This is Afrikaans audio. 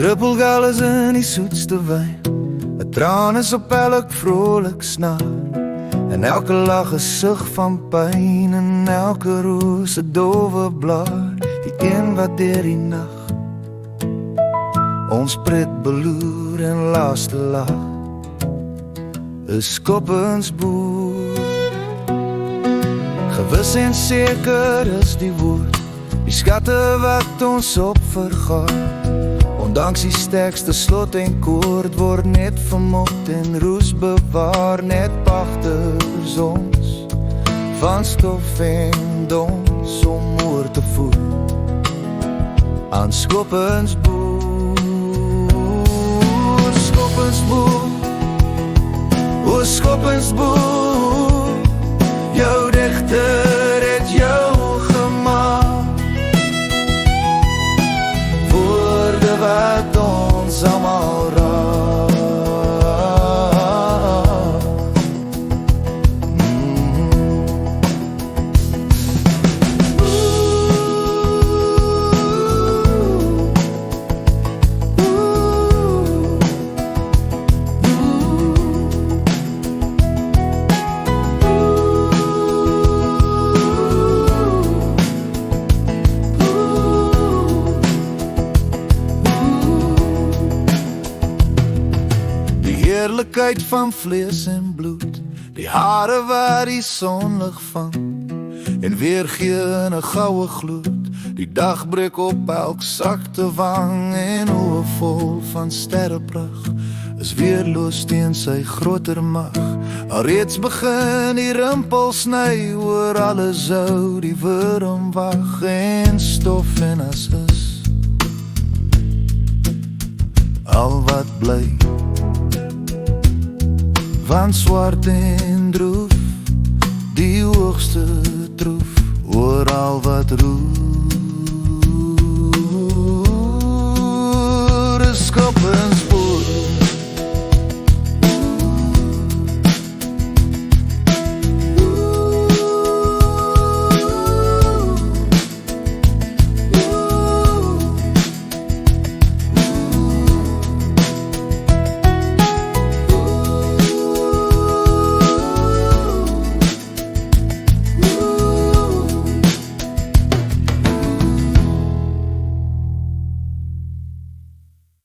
druppelgal is in die soetste wyn, 'n traan is op elk vrolik snaar, en elke lach is sug van pyn, en elke roos 'n dowwe blaar, die een wat deur die nag ons pret beloer en laaste lag is Skoppensboer. Gewis en seker is die woord, die skatte wat ons opvergaar, ondanks die sterkste slot en koord word net vermok en roes bewaar, net pagters ons van stof en dons om oor te voer aan Skoppensboer. Skoppensboer, o Skoppensboer, jou digter het jou gemaak, woorde wat ons almal raak. Heerlikheid van vlees en bloed, die hare waar die sonlig vang en weer gee in 'n goue gloed, die dag breek op elk sakte wang, en oë vol van sterreprag is weerloos teen sy groter mag. Alreeds begin die rimpels sny, oor alles hou die wurm wag, en stof en as is al wat bly van swart en droef, die hoogste troef oor al wat roer is Skoppensboer.